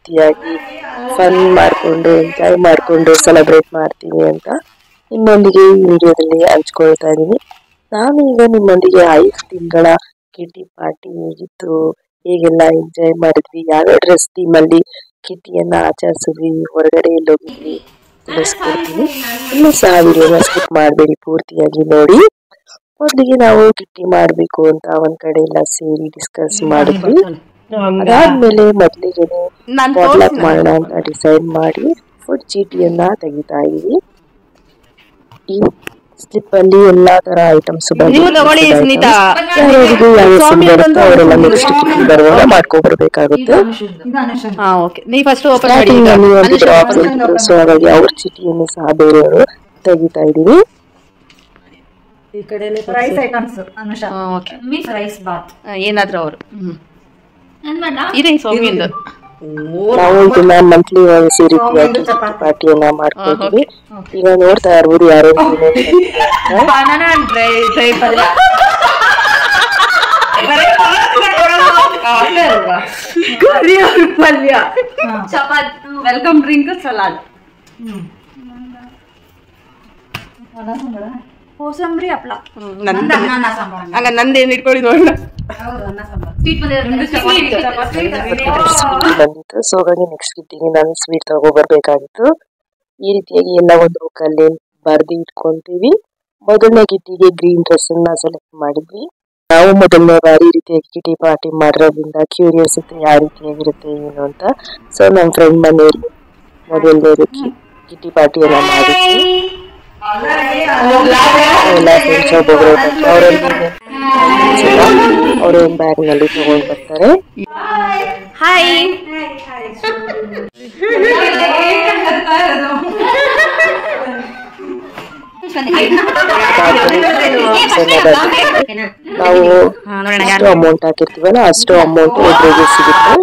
ರೀತಿಯಾಗಿ ಫನ್ ಮಾಡಿಕೊಂಡು ಎಂಜಾಯ್ ಮಾಡಿಕೊಂಡು ಸೆಲೆಬ್ರೇಟ್ ಮಾಡ್ತೀನಿ ಅಂತ ನಿಮ್ಮೊಂದಿಗೆ ಈ ವಿಡಿಯೋದಲ್ಲಿ ಹಂಚ್ಕೊಳ್ತಾ ಇದ್ದೀನಿ. ನಾನೀಗ ನಿಮ್ಮೊಂದಿಗೆ 5 ತಿಂಗಳ ಕಿಟಿ ಪಾರ್ಟಿ ಹೇಗಿತ್ತು, ಹೇಗೆಲ್ಲ ಎಂಜಾಯ್ ಮಾಡಿದ್ವಿ, ಯಾವ್ಯಾವ ಡ್ರೆಸ್ ಥೀಮಲ್ಲಿ ಕಿಟಿಯನ್ನ ಆಚರಿಸಿದ್ವಿ, ಹೊರಗಡೆ ಎಲ್ಲೋಗಿದ್ವಿ ತಿಳಿಸ್ಕೊಡ್ತೀನಿ. ಇನ್ನೂ ಸಹ ವಿಡಿಯೋನ ಸ್ಕಿಪ್ ಮಾಡಬೇಡಿ, ಪೂರ್ತಿಯಾಗಿ ನೋಡಿ. ಮೊದಲಿಗೆ ನಾವು ಕಿಟ್ಟಿ ಮಾಡಬೇಕು ಅಂತ ಒಂದ್ ಕಡೆ ಎಲ್ಲ ಸೇರಿ ಡಿಸ್ಕಸ್ ಮಾಡಿದ್ವಿ. ಅದಾದ್ಮೇಲೆ ಮೊದಲಿಗೆ ಬಾಟ್ಲಾಕ್ ಮಾಡೋಣ ಅಂತ ಡಿಸೈಡ್ ಮಾಡಿ ಫುಡ್ ಚೀಟಿಯನ್ನ ತೆಗಿತಾ ಇದೀವಿ. ಈ ಸ್ಲಿಪ್ ಅಲ್ಲಿ ಎಲ್ಲಾ ತರ ಐಟಮ್ಸ್ ಅವರೆಲ್ಲ ನೆಕ್ಸ್ಟ್ ಕಿಟ್ಟಿ ಬರುವಾಗ ಮಾಡ್ಕೊಬರ್ಬೇಕಾಗುತ್ತೆ. ಸೊ ಹಾಗಾಗಿ ಅವ್ರ ಚೀಟಿಯನ್ನು ಸಹ ಬೇರೆಯವರು ತೆಗಿತಾ ಇದೀವಿ. ಏನಾದ್ರು ಅವರು ನಾವು ಇದನ್ನ ಮಂತ್ಲಿ ವೈಸ್ ಈ ರೀತಿಯಾಗಿ ಪಾರ್ಟಿಯನ್ನ ಮಾಡ್ಕೊಳ್ತೀವಿ. ಈಗ ನೋಡ್ತಾ ಇರ್ಬೋದು ಯಾರು ವೆಲ್ಕಮ್ ಡ್ರಿಂಕ್ ಸಲಾಡ್, ಕೋಸಂಬರಿ ಹಪ್ಳ. ಹಂಗ ನಂದೇನ್ ಇಟ್ಕೊಳ್ಳಿ ನೋಡೋಣ. ಬಂದಿತ್ತು. ಸೊ ಹಾಗಾಗಿ ನೆಕ್ಸ್ಟ್ ಕಿಟ್ಟಿಗೆ ನಾನು ಸ್ವೀಟ್ ತಗೋಬರ್ಬೇಕಾಗಿತ್ತು. ಈ ರೀತಿಯಾಗಿ ಎಲ್ಲ ಒಂದು ಬುಕ್ಕಲ್ಲಿ ಬರ್ದಿ ಇಟ್ಕೊಂತೀವಿ. ಮೊದಲನೇ ಕಿಟ್ಟಿಗೆ ಗ್ರೀನ್ ಡ್ರೆಸ್ ಅನ್ನ ಸೆಲೆಕ್ಟ್ ಮಾಡಿದ್ವಿ. ನಾವು ಮೊದಲನೇ ಬಾರಿ ಈ ರೀತಿಯಾಗಿ ಕಿಟಿ ಪಾರ್ಟಿ ಮಾಡಿರೋದ್ರಿಂದ ಕ್ಯೂರಿಯಾಸಿಟಿ ಯಾವ ರೀತಿಯಾಗಿರುತ್ತೆ ಏನು ಅಂತ. ಸೊ ನಮ್ಮ ಫ್ರೆಂಡ್ ಮನೆಯಲ್ಲಿ ಮೊದಲನೇ ಕಿಟಿ ಪಾರ್ಟಿ ಎಲ್ಲ ಮಾಡಿದ್ವಿ. ಎಲ್ಲ ಫ್ರೆಂಡ್ಸ್ ಒಬ್ಬೊಬ್ಬರು ಅವರು ಬ್ಯಾಗ್ ನಲ್ಲಿ ತಗೊಂಡ್ ಬರ್ತಾರೆ. ನಾವು ಎಷ್ಟು ಅಮೌಂಟ್ ಹಾಕಿರ್ತೀವಲ್ಲ ಅಷ್ಟು ಅಮೌಂಟ್ ಒಬ್ಬರಿಗೆ ಸಿಗುತ್ತೆ.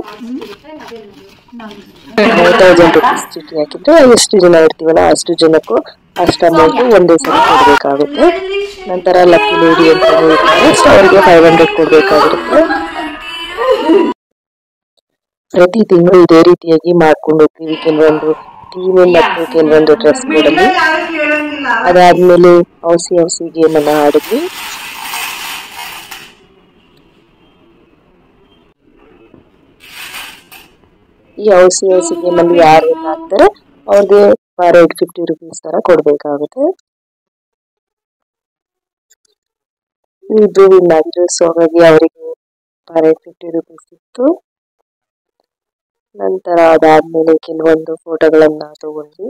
1000 ರೂಪೀಸ್ ಚೀಟಿ ಹಾಕಿದ್ರೆ ಎಷ್ಟು ಜನ ಇರ್ತೀವಲ್ಲ ಅಷ್ಟು ಜನಕ್ಕೂ ಅಷ್ಟು ಅಮೌಂಟ್ ಒಂದೇ ಸಲ ಕೊಡ್ಬೇಕಾಗುತ್ತೆ. ನಂತರ ಲಕ್ಕಿ ಲೇಡಿ ಅಂತ ಹೇಳ್ತಾರೆ, ಸೊ ಅವ್ರಿಗೆ 500 ಕೊಡ್ಬೇಕಾಗಿರುತ್ತೆ. ಪ್ರತಿ ತಿಂಗಳು ಇದೇ ರೀತಿಯಾಗಿ ಮಾಡ್ಕೊಂಡು ಹೋಗ್ತೀವಿ, ಕೆಲವೊಂದು ಥೀಮ್ ಮತ್ತು ಕೆಲವೊಂದು ಡ್ರೆಸ್ ಕೋಡಲ್ಲಿ. ಅದಾದ್ಮೇಲೆ ಔಸಿ ಗೇಮ್ ಅನ್ನ ಆಡಿದ್ವಿ. ಈ ಔಸಿ ಗೇಮ್ ಅಲ್ಲಿ ಯಾರು ಆಗ್ತಾರೆ ಅವ್ರಿಗೆ ಪರ್ ಹೆಡ್ 50 ರೂಪೀಸ್ ತರ ಕೊಡ್ಬೇಕಾಗುತ್ತೆ. ಇಬ್ರು ವಿನ್ ಆಗಿದ್ರು, ಸೊ ಹಾಗಾಗಿ ಅವರಿಗೆ ಪರ್ ಹೆಡ್ 50 ರೂಪೀಸ್ ಇತ್ತು. ನಂತರ ಅದಾದ್ಮೇಲೆ ಕೆಲವೊಂದು ಫೋಟೋಗಳನ್ನ ತಗೊಂಡ್ವಿ.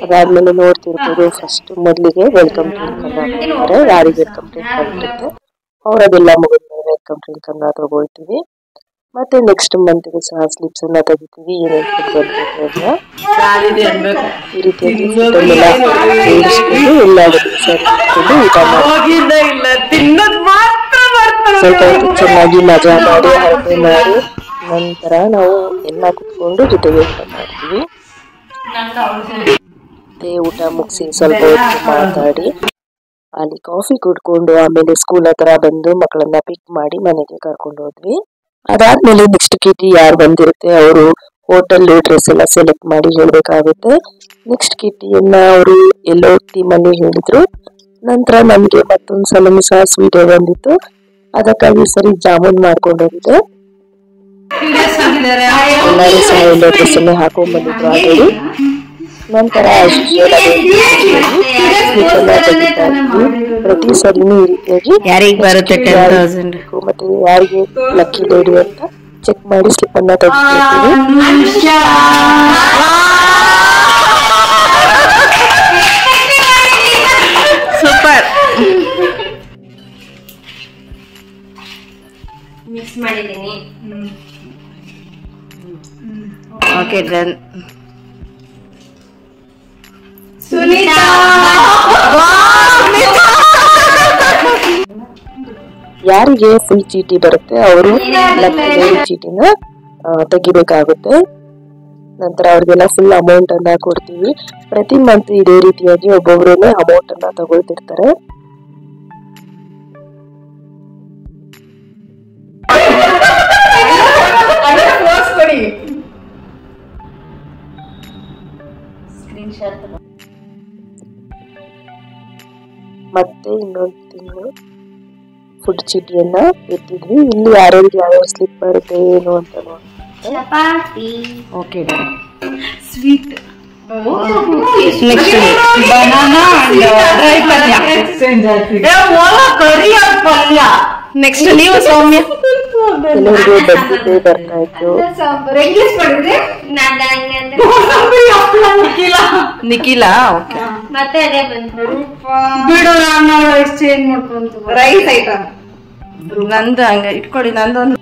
ಅದಾದ್ಮೇಲೆ ನೋಡ್ತಿರ್ಬೋದು, ಫಸ್ಟ್ ಮೊದಲಿಗೆ ವೆಲ್ಕಮ್ ಡ್ರಿಂಕ್ ಅನ್ನ ಕೊಡ್ತಾರೆ. ಯಾರಿಗೆ ವೆಲ್ಕಮ್ ಡ್ರಿಂಕ್ ಆಗಿರುತ್ತೆ ಅವರದೆಲ್ಲ ಮುಗಿದ್ಮೇಲೆ ವೆಲ್ಕಮ್ ಡ್ರಿಂಕ್ ಅನ್ನ ತಗೊಳ್ತೀವಿ. ಮತ್ತೆ ನೆಕ್ಸ್ಟ್ ಮಂತ್ ಗೆ ಸಹ ಸ್ಲಿಪ್ಸ್ ಅನ್ನ ತೆಗಿತೀವಿ. ಏನೇನು ಫುಡ್ ಬಂದಿರುತ್ತೆ ಅಂತ ಈ ರೀತಿಯಾಗಿ ಫುಡ್ ಎಲ್ಲ ಸೇರಿಸ್ಕೊಂಡು ಎಲ್ಲಾದರೂ ಸೇರಿಸ್ಕೊಂಡು ಊಟ ಮಾಡಿ ಸ್ವಲ್ಪ ಹೊತ್ತು ಚೆನ್ನಾಗಿ ಮಜಾ ಮಾಡಿ ಹರಟೆ ಮಾಡಿ ನಂತರ ನಾವು ಎಲ್ಲ ಕುತ್ಕೊಂಡು ಜೊತೆಗೆ ಊಟ ಮಾಡ್ತೀವಿ. ಮತ್ತೆ ಊಟ ಮುಗಿಸಿ ಸ್ವಲ್ಪ ಹೊತ್ತು ಮಾತಾಡಿ ಅಲ್ಲಿ ಕಾಫಿ ಕುಡ್ಕೊಂಡು ಆಮೇಲೆ ಸ್ಕೂಲ್ ಹತ್ರ ಬಂದು ಮಕ್ಕಳನ್ನ ಪಿಕ್ ಮಾಡಿ ಮನೆಗೆ ಕರ್ಕೊಂಡು ಹೋದ್ವಿ. ಅದಾದ್ಮೇಲೆ ನೆಕ್ಸ್ಟ್ ಕಿಟಿ ಯಾರು ಬಂದಿರುತ್ತೆ ಅವರು ಹೋಟೆಲ್ ಡ್ರೆಸ್ ಎಲ್ಲ ಸೆಲೆಕ್ಟ್ ಮಾಡಿ ಹೇಳ್ಬೇಕಾಗುತ್ತೆ. ನೆಕ್ಸ್ಟ್ ಕಿಟಿಯನ್ನ ಅವರು ಎಲ್ಲೋ ಥೀಮ್ ಅಲ್ಲಿ ಹೇಳಿದ್ರು. ನಂತರ ನಮ್ಗೆ ಮತ್ತೊಂದ್ಸಲ ಸಹ ಸ್ವೀಟ್ ಬಂದಿತ್ತು, ಅದಕ್ಕಾಗಿ ಸರಿ ಜಾಮೂನ್ ಮಾಡ್ಕೊಂಡು ಹೋಗಿದ್ದೆ. ಎಲ್ಲರೂ ಸಹ ಎಲ್ಲೋ ಡ್ರೆಸ್ ಅನ್ನ ಹಾಕೊಂಡ್ ಬಂದಿದ್ರು ಆಲ್ರೆಡಿ. ನಂತರ ಪ್ರತಿ ಸರಿನೂ ಈ ರೀತಿಯಾಗಿ ಯಾರಿಗೆ ಬರುತ್ತೆ 10,000 ಮತ್ತೆ ಯಾರಿಗೆ ಲಕ್ಕಿ ಲೇಡಿ ಅಂತ ಚೆಕ್ ಮಾಡಿ ಸ್ಲಿಪ್ ಅನ್ನ ತೆಗೆದುಕೊಳ್ತೀವಿ. ಸೂಪರ್ ಮಿಕ್ಸ್ ಮಾಡಿದ್ದೀನಿ. Okay done. ಸುನೀತಾ ಯಾರಿಗೆ ಫುಲ್ ಚೀಟಿ ಬರುತ್ತೆ ಅವರು ಲಕ್ಕಿ ಲೇಡಿ ಚೀಟಿನ ತೆಗಿಬೇಕಾಗುತ್ತೆ. ನಂತರ ಅವ್ರಿಗೆಲ್ಲ ಫುಲ್ ಅಮೌಂಟ್ ಅನ್ನ ಕೊಡ್ತೀವಿ. ಪ್ರತಿ ಮಂತ್ ಇದೇ ರೀತಿಯಾಗಿ ಒಬ್ಬೊಬ್ರೇನೆ ಅಮೌಂಟ್ ಅನ್ನ ತಗೊಳ್ತಿರ್ತಾರೆ. ಮತ್ತೆ ಇನ್ನೊಂದು ತಿಂಗಳು ಫುಡ್ ಚೀಟಿಯನ್ನ ಎತ್ತಿದ್ವಿ. ಇಲ್ಲಿ ಯಾರ್ಯಾರಿಗೆ ಯಾವ ಸ್ಲಿಪ್ ಬರುತ್ತೆ ಏನು ಅಂತ chapati. Okay sweet. Next banana dry ಪಲ್ಯ. ನೆಕ್ಸ್ಟ್ ನೀವು ಸೌಮ್ಯ. ಕೆಲವರಿಗೆ ಬದ್ನಿಕಾಯಿ ಬರ್ತಾ ಇತ್ತು. ನಿಖಿಲ ಓಕೆ. ಮತ್ತೆ ಅದೇ ಬಂತು. ಬಿಡು ನಾನು ಎಕ್ಸ್ಚೇಂಜ್ ಮಾಡ್ಕೊಂತ ರೈಸ್ ಐಟಮ್. ನಂದು ಹಂಗ ಇಟ್ಕೊಳ್ಳಿ. ನಂದೊಂದು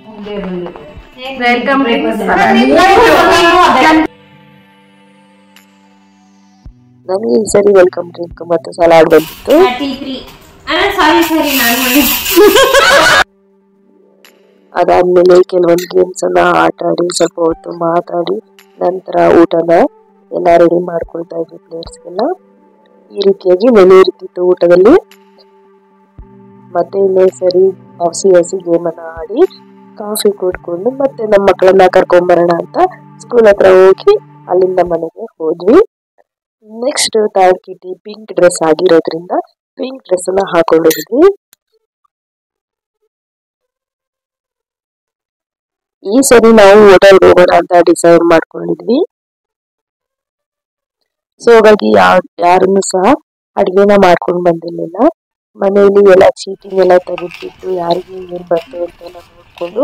ವೆಲ್ಕಮ್ ನನಗೆ ಈ ಸರಿ ವೆಲ್ಕಮ್ ಡ್ರಿಂಕ್ ಮತ್ತೆ ಸಲಾಡ್ ಬಂದಿತ್ತು. ಅದಾದ್ಮೇಲೆ ಕೆಲವೊಂದು ಗೇಮ್ಸ್ ಅನ್ನ ಆಟ ಆಡಿ ಸ್ವಲ್ಪ ಹೊತ್ತು ಮಾತಾಡಿ ನಂತರ ಊಟನ ಎಲ್ಲ ರೆಡಿ ಮಾಡ್ಕೊಳ್ತಾ ಇದ್ವಿ ಪ್ಲೇಟ್ಸ್ಗೆಲ್ಲ. ಈ ರೀತಿಯಾಗಿ ಮೆನು ಇರ್ತಿತ್ತು ಊಟದಲ್ಲಿ. ಮತ್ತೆ ಇನ್ನೇ ಸರಿ ಹಸಿ ಗೇಮ್ ಅನ್ನ ಆಡಿ ಕಾಫಿ ಕುಡ್ಕೊಂಡು ಮತ್ತೆ ನಮ್ಮ ಮಕ್ಕಳನ್ನ ಕರ್ಕೊಂಡ್ ಅಂತ ಸ್ಕೂಲ್ ಹತ್ರ ಹೋಗಿ ಅಲ್ಲಿಂದ ಮನೆಗೆ ಹೋದ್ವಿ. ನೆಕ್ಸ್ಟ್ ಥರ್ಡ್ ಕಿಟಿ ಪಿಂಕ್ ಡ್ರೆಸ್ ಆಗಿರೋದ್ರಿಂದ ಪಿಂಕ್ ಡ್ರೆಸ್ ಅನ್ನ ಹಾಕೊಂಡಿದ್ವಿ. ಈ ಸರಿ ನಾವು ಹೋಟೆಲ್ ಹೋಗೋಣ ಅಂತ ಡಿಸೈಡ್ ಮಾಡ್ಕೊಂಡಿದ್ವಿ. ಸೊ ಹಾಗಾಗಿ ಯಾರನ್ನು ಸಹ ಅಡಿಗೆನ ಮಾಡ್ಕೊಂಡು ಬಂದಿರ್ಲಿಲ್ಲ. ಮನೆಯಲ್ಲಿ ಎಲ್ಲ ಚೀಟಿಂಗ್ ಎಲ್ಲ ತೆಗೆದ್ಬಿಟ್ಟು ಯಾರಿಗೆ ಏನ್ ಬರ್ತದೆ ಅಂತ ನೋಡ್ಕೊಂಡು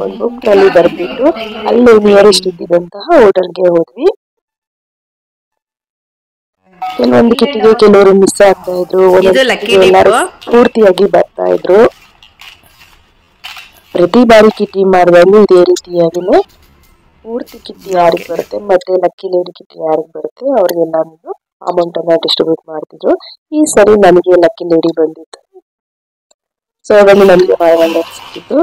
ಒಂದು ಬುಕ್ ನಲ್ಲಿ ಬರ್ಬಿಟ್ಟು ಅಲ್ಲಿ ನಿಯರೆಸ್ಟ್ ಇದ್ದಿದ್ದಂತಹ ಹೋಟೆಲ್ಗೆ ಹೋದ್ವಿ. ಕೆಲವೊಂದು ಕಿಟ್ಟಿಗೆ ಕೆಲವರು ಮಿಸ್ ಆಗ್ತಾ ಇದ್ರು, ಎಲ್ಲರೂ ಪೂರ್ತಿಯಾಗಿ ಬರ್ತಾ ಇದ್ರು. ಪ್ರತಿ ಬಾರಿ ಕಿಟ್ಟಿ ಮಾಡಿದಾಗಲೂ ಇದೇ ರೀತಿಯಾಗಿನೇ ಪೂರ್ತಿ ಕಿಟ್ಟಿ ಯಾರಿಗೆ ಬರುತ್ತೆ ಮತ್ತೆ ಲಕ್ಕಿ ಲೇಡಿ ಕಿಟ್ಟಿ ಯಾರಿಗೆ ಬರುತ್ತೆ ಅವ್ರಿಗೆಲ್ಲ ಅಮೌಂಟ್ ಅನ್ನ ಡಿಸ್ಟ್ರಿಬ್ಯೂಟ್ ಮಾಡ್ತಿದ್ರು. ಈ ಸರಿ ನನಗೆ ಲಕ್ಕಿ ಲೇಡಿ ಬಂದಿತ್ತು. ಸೊ ಅವಾಗ ನನಗೆ ಬಾಯ್ ಸಿಕ್ಕಿತ್ತು.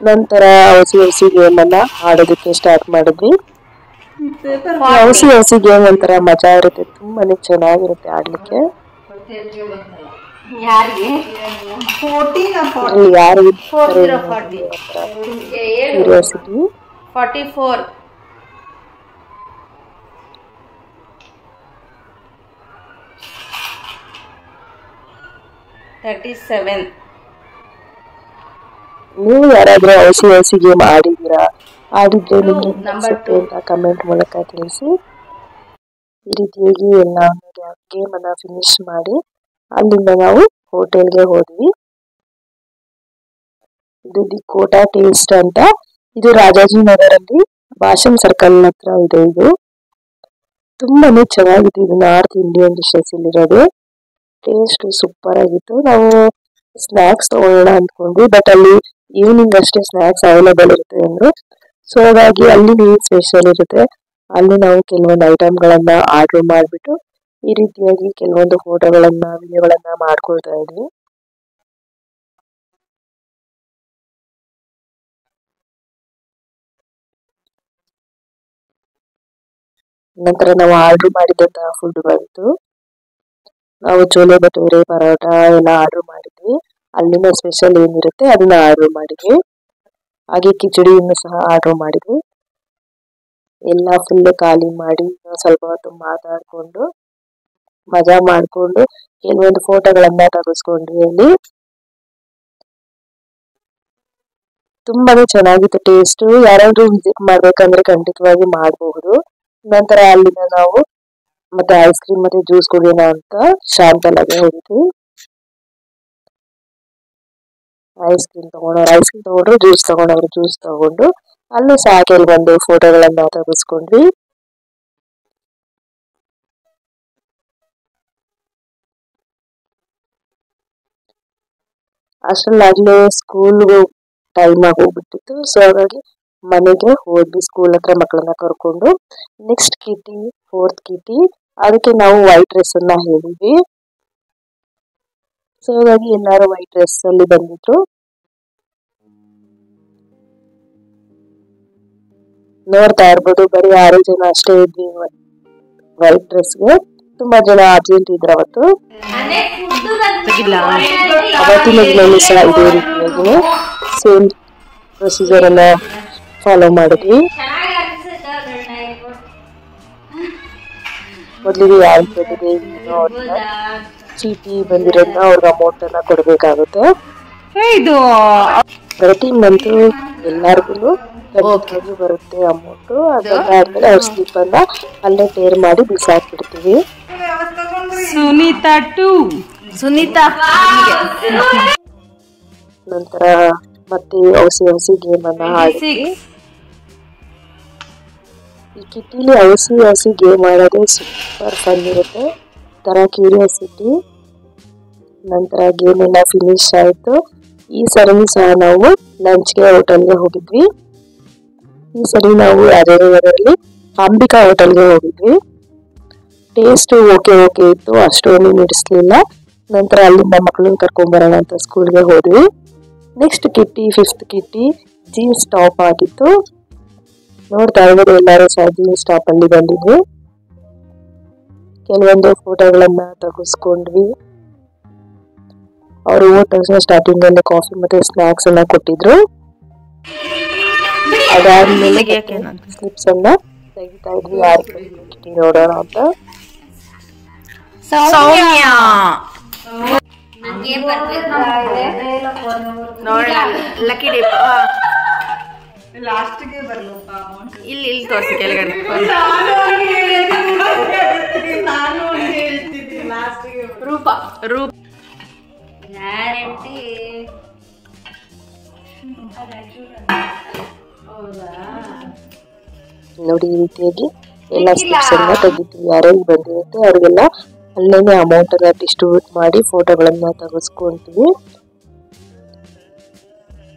ನಂತರ ಹಸಿ ಗೇಮ್ ಅನ್ನ ಆಡೋದಕ್ಕೆ ಸ್ಟಾರ್ಟ್ ಮಾಡಿದ್ವಿ. ಹಸಿ ಗೇಮ್ ಒಂಥರ ಮಜಾ ಇರುತ್ತೆ, ತುಂಬಾನೇ ಚೆನ್ನಾಗಿರುತ್ತೆ ಆಡ್ಲಿಕ್ಕೆ. ಯಾರಿಗೆ ಕ್ಯೂರಿಯಾಸಿಟಿ 44 37. ನೀವು ಯಾರಾದ್ರೂ ಹಸಿ ಗೇಮ್ ಆಡಿದ್ದೀರಾ? ಆಡಿದ್ರೆ ನಿಮ್ಗೆ ಅನ್ಸುತ್ತೆ ಅಂತ ಕಮೆಂಟ್ ಮೂಲಕ ತಿಳಿಸಿ. ಈ ರೀತಿಯಾಗಿ ಎಲ್ಲ ಗೇಮ್ ಅನ್ನ ಫಿನಿಶ್ ಮಾಡಿ ಅಲ್ಲಿಂದ ನಾವು ಹೋಟೆಲ್ಗೆ ಹೋದ್ವಿ. ಇದು ದಿ ಕೋಟಾ ಟೇಸ್ಟ್ ಅಂತ, ಇದು ರಾಜಾಜಿನಗರಲ್ಲಿ ಭಾಷಂ ಸರ್ಕಲ್ ಹತ್ರ ಇದೆ. ಇದು ತುಂಬಾನೇ ಚೆನ್ನಾಗಿದೆ. ಇದು ನಾರ್ತ್ ಇಂಡಿಯನ್ ಡಿಶಸ್ ಇಲ್ಲಿರೋದು. ಟೇಸ್ಟ್ ಸೂಪರ್ ಆಗಿತ್ತು. ನಾವು ಸ್ನಾಕ್ಸ್ ತಗೊಳ್ಳೋಣ ಅಂದ್ಕೊಂಡ್ವಿ, ಬಟ್ ಅಲ್ಲಿ ಈವ್ನಿಂಗ್ ಅಷ್ಟೇ ಸ್ನಾಕ್ಸ್ ಅವೈಲೇಬಲ್ ಇರುತ್ತೆ ಅಂದ್ರು. ಸೊ ಹಾಗಾಗಿ ಅಲ್ಲಿ ಸ್ಪೆಷಲ್ ಇರುತ್ತೆ, ಅಲ್ಲಿ ನಾವು ಕೆಲವೊಂದು ಐಟಮ್ಗಳನ್ನ ಆರ್ಡರ್ ಮಾಡಿಬಿಟ್ಟು ಈ ರೀತಿಯಾಗಿ ಕೆಲವೊಂದು ಫೋಟೋಗಳನ್ನ ವಿಡಿಯೋಗಳನ್ನ ಮಾಡ್ಕೊಳ್ತಾ ಇದ್ವಿ. ನಂತರ ನಾವು ಆರ್ಡರ್ ಮಾಡಿದಂತಹ ಫುಡ್ ಬಂತು. ನಾವು ಚೋಲೆ ಭಟೂರೆ ಪರೋಟ ಎಲ್ಲ ಆರ್ಡರ್ ಮಾಡಿದ್ವಿ. ಅಲ್ಲಿನ ಸ್ಪೆಷಲ್ ಏನಿರುತ್ತೆ ಅದನ್ನ ಆರ್ಡರ್ ಮಾಡಿದ್ವಿ. ಹಾಗೆ ಕಿಚಡಿಯನ್ನು ಸಹ ಆರ್ಡರ್ ಮಾಡಿದ್ವಿ. ಎಲ್ಲ ಫುಲ್ ಖಾಲಿ ಮಾಡಿ ಸ್ವಲ್ಪ ಹೊತ್ತು ಮಾತಾಡ್ಕೊಂಡು ಮಜಾ ಮಾಡ್ಕೊಂಡು ಕೆಲವೊಂದು ಫೋಟೋಗಳನ್ನ ತೆಗೆಸ್ಕೊಂಡ್ವಿ. ಅಲ್ಲಿ ತುಂಬಾನೇ ಚೆನ್ನಾಗಿತ್ತು ಟೇಸ್ಟ್. ಯಾರಾದ್ರೂ ವಿಸಿಟ್ ಮಾಡ್ಬೇಕಂದ್ರೆ ಖಂಡಿತವಾಗಿ ಮಾಡಬಹುದು. ನಂತರ ಅಲ್ಲಿಂದ ನಾವು ಮತ್ತೆ ಐಸ್ ಕ್ರೀಮ್ ಮತ್ತೆ ಜ್ಯೂಸ್ ಕುಡಿಯೋಣ ಅಂತ ಶಾಂತಲಾಗೆ ಹೋಗಿದ್ವಿ. ಐಸ್ ಕ್ರೀಮ್ ತಗೊಂಡ್ರು, ಜ್ಯೂಸ್ ತಗೊಂಡವ್ರು ಜ್ಯೂಸ್ ತಗೊಂಡು ಅಲ್ಲೂ ಸಹ ಕೆಲವೊಂದು ಫೋಟೋಗಳನ್ನ ತೆಗೆಸ್ಕೊಂಡ್ವಿ. ಅಷ್ಟ್ರಲ್ಲಾಗ್ಲೇ ಸ್ಕೂಲ್ಗೆ ಟೈಮ್ ಆಗಿ ಹೋಗ್ಬಿಟ್ಟಿತ್ತು. ಸೊ ಹಾಗಾಗಿ ಮನೆಗೆ ಹೋದ್ವಿ ಸ್ಕೂಲ್ ಹತ್ರ ಮಕ್ಕಳನ್ನ ಕರ್ಕೊಂಡು. ನೆಕ್ಸ್ಟ್ ಕಿಟಿ ಫೋರ್ತ್ ಕಿಟಿ, ಅದಕ್ಕೆ ನಾವು ವೈಟ್ ಡ್ರೆಸ್ ಅನ್ನ ಹೇಳಿದ್ವಿ. ಸೊ ಹಾಗಾಗಿ ಎಲ್ಲಾರು ವೈಟ್ ಡ್ರೆಸ್ ಅಲ್ಲಿ ಬಂದಿದ್ರು. ನೋಡ್ತಾ ಇರ್ಬೋದು, ಬರೀ 6 ಜನ ಅಷ್ಟೇ ಇದ್ವಿ ವೈಟ್ ಡ್ರೆಸ್ಗೆ. ತುಂಬಾ ಜನ ಅರ್ಜೆಂಟ್ ಇದ್ರು ಅವತ್ತು. ಅವತ್ತಿನ ದಿನವೂ ಸಹ ಇದೇ ರೀತಿಯಾಗಿ ಸೇಮ್ ಪ್ರೊಸೀಜರ್ ಅನ್ನ ಫಾಲೋ ಮಾಡಿದ್ವಿ. ಮೊದಲಿಗೆ ಯಾರು ಬಂದಿದೆ ಚೀಟಿ ಬಂದಿರೋದ್ನ ಅವ್ರಿಗೆ ಅಮೌಂಟ್ ಅನ್ನ ಕೊಡ್ಬೇಕಾಗುತ್ತೆ. ಇದು ಪ್ರತಿ ಮಂತ್ ಎಲ್ಲಾರ್ಗು ಬರುತ್ತೆ ಅಮೌಂಟ್. ಅದಾದ್ಮೇಲೆ ಅವ್ರ ಸ್ಲಿಪ್ ಅನ್ನ ಅಲ್ಲೇ ಟೇರ್ ಮಾಡಿ ಬಿಸಾಕ್ಬಿಡ್ತೀವಿ. ಸುನೀತಾ ನಂತರ ಮತ್ತೆ ಔಸಿ ಗೇಮ್ ಅನ್ನ ಆಡ್ತೀವಿ. ಈ ಕಿಟ್ಟಿಲಿ ಔಸಿ ಗೇಮ್ ಆಡೋದೇ ಸೂಪರ್ ಫನ್ ಇರುತ್ತೆ, ತರ ಕ್ಯೂರಿಯಾಸಿಟಿ. ನಂತರ ಗೇಮ್ ಎಲ್ಲ ಫಿನಿಶ್ ಆಯ್ತು. ಈ ಸರಿ ಸಹ ನಾವು ಲಂಚ್ಗೆ ಹೋಟೆಲ್ಗೆ ಹೋಗಿದ್ವಿ. ಈ ಸರಿ ನಾವು ಯಾರ್ಯಾರಲ್ಲಿ ಅಂಬಿಕಾ ಹೋಟೆಲ್ಗೆ ಹೋಗಿದ್ವಿ. ಟೇಸ್ಟ್ ಓಕೆ ಇತ್ತು, ಅಷ್ಟೊಂದು ನಿಡಿಸ್ಲಿಲ್ಲ. ನಂತರ ಅಲ್ಲಿಂದ ಮಕ್ಕಳನ್ನ ಕರ್ಕೊಂಡ್ ಬರೋಣ ಅಂತ ಸ್ಕೂಲ್ಗೆ ಹೋದ್ವಿ. Next Kitti 5th Kitti jeans top ಆಗಿತ್ತು. ನೋಡ್ತಾ ಇದ್ದಾರೆ ಎಲ್ಲರೂ ಸಹ ಜೀನ್ಸ್ ಟಾಪ್ ಅಲ್ಲಿ ಬಂದಿದ್ವಿ. ಕೆಲವೊಂದು ಫೋಟೋಗಳನ್ನ ತೆಗೆಸ್ಕೊಂಡ್ವಿ. ಅವರು ಹೋದ ತಕ್ಷಣ ಸ್ಟಾರ್ಟಿಂಗ್ ಅಲ್ಲಿ ಕಾಫಿ ಮತ್ತೆ ಸ್ನಾಕ್ಸ್ ಅನ್ನ ಕೊಟ್ಟಿದ್ರು. ಅದಾದ್ಮೇಲೆ ಸ್ಲಿಪ್ಸ್ ಅನ್ನ ತೆಗಿತಾ ಇದ್ವಿ ಯಾರು ಕಿಟ್ಟಿ ನೋಡೋಣ ಅಂತ. ಸೌಮ್ಯ ಲಕ್ಕಿ ಡಿಪ್ ಇಲ್ಲಿ ತೋರಿಸಿ ಕೆಳಗಡೆ. ರೂಪ ನೋಡಿ ಈ ರೀತಿಯಾಗಿ ಎಲ್ಲ ಸ್ಲಿಪ್ಸ್ ಅನ್ನ ತೆಗಿತೀವಿ. ಯಾರ್ಯಾರು ಬಂದಿರುತ್ತೆ ಅವ್ರಿಗೆಲ್ಲ ಅಲ್ಲೇನೆ ಅಮೌಂಟ್ ಅನ್ನ ಡಿಸ್ಟ್ರಿಬ್ಯೂಟ್ ಮಾಡಿ ಫೋಟೋಗಳನ್ನ ತೆಗೆಸ್ಕೊಂತೀವಿ.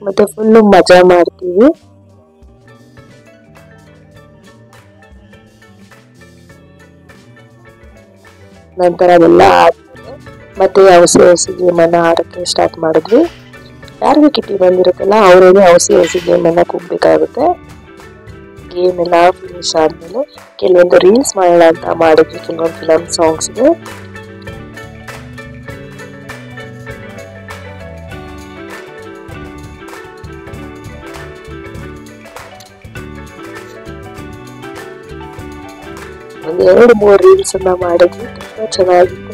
ಮತ್ತೆ ಫುಲ್ ಮಜಾ ಮಾಡ್ತೀವಿ. ನಂತರ ಅದೆಲ್ಲ ಆದ್ಮೇಲೆ ಮತ್ತೆ ಔಸಿ ಗೇಮ್ ಅನ್ನ ಆಡಕ್ಕೆ ಸ್ಟಾರ್ಟ್ ಮಾಡಿದ್ವಿ. ಯಾರಿಗೂ ಕಿಟ್ಟಿ ಬಂದಿರುತ್ತಲ್ಲ ಅವರೇನೆ ಔಸಿ ಗೇಮ್ ಅನ್ನ ಕೂಗ್ಬೇಕಾಗುತ್ತೆ. ಗೇಮ್ ಎಲ್ಲ ಫಿನಿಶ್ ಆದ್ಮೇಲೆ ಕೆಲವೊಂದು ರೀಲ್ಸ್ ಮಾಡೋಣ ಅಂತ ಮಾಡಿದ್ವಿ, ಕೆಲವೊಂದು ಫಿಲಮ್ ಸಾಂಗ್ಸ್ಗೆ. ಒಂದು 2-3 ರೀಲ್ಸ್ ಅನ್ನ ಮಾಡಿದ್ವಿ, ತುಂಬಾ ಚೆನ್ನಾಗಿತ್ತು.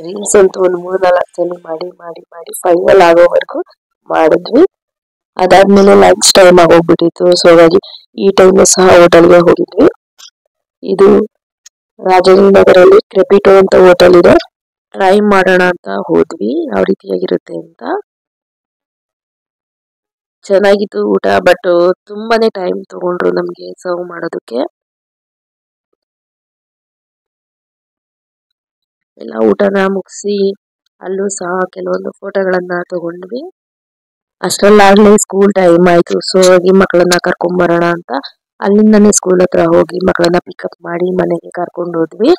ರೀಲ್ಸ್ ಅಂತೂ ಒಂದು 3-4 ಸಲ ಮಾಡಿ ಫೈನಲ್ ಆಗೋವರೆಗೂ ಮಾಡಿದ್ವಿ. ಅದಾದ್ಮೇಲೆ ಲಂಚ್ ಟೈಮ್ ಆಗೋಗ್ಬಿಟ್ಟಿತ್ತು. ಸೊ ಹಾಗಾಗಿ ಈ ಟೈಮ್ ಸಹ ಹೋಟೆಲ್ಗೆ ಹೋಗಿದ್ವಿ. ಇದು ರಾಜಾಜಿನಗರಲ್ಲಿ ಕ್ರೆಪಿಟೋ ಅಂತ ಹೋಟೆಲ್ ಇದೆ. ಟ್ರೈ ಮಾಡೋಣ ಅಂತ ಹೋದ್ವಿ ಯಾವ ರೀತಿಯಾಗಿರುತ್ತೆ ಅಂತ. ಚೆನ್ನಾಗಿತ್ತು ಊಟ, ಬಟ್ ತುಂಬಾನೇ ಟೈಮ್ ತಗೊಂಡ್ರು ನಮ್ಗೆ ಸರ್ವ್ ಮಾಡೋದಕ್ಕೆ. ಎಲ್ಲ ಊಟನ ಮುಗಿಸಿ ಅಲ್ಲೂ ಸಹ ಕೆಲವೊಂದು ಫೋಟೋಗಳನ್ನ ತಗೊಂಡ್ವಿ. ಅಷ್ಟರಲ್ಲಾಗ್ಲೇ ಸ್ಕೂಲ್ ಟೈಮ್ ಆಯ್ತು. ಸೊ ಹಾಗೆ ಮಕ್ಕಳನ್ನ ಕರ್ಕೊಂಡ್ ಬರೋಣ ಅಂತ ಅಲ್ಲಿಂದನೇ ಸ್ಕೂಲ್ ಹತ್ರ ಹೋಗಿ ಮಕ್ಕಳನ್ನ ಪಿಕಪ್ ಮಾಡಿ ಮನೆಗೆ ಕರ್ಕೊಂಡು ಹೋದ್ವಿ.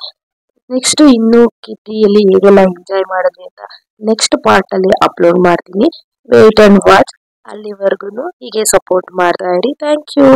ನೆಕ್ಸ್ಟ್ ಇನ್ನು ಕಿಟ್ಟಿಯಲ್ಲಿ ಹೇಗೆಲ್ಲ ಎಂಜಾಯ್ ಮಾಡಿದ್ವಿ ಅಂತ ನೆಕ್ಸ್ಟ್ ಪಾರ್ಟ್ ಅಲ್ಲಿ ಅಪ್ಲೋಡ್ ಮಾಡ್ತೀನಿ. Wait and watch. ಅಲ್ಲಿವರೆಗೂ ಹೀಗೆ ಸಪೋರ್ಟ್ ಮಾಡ್ತಾ ಇರಿ. Thank you.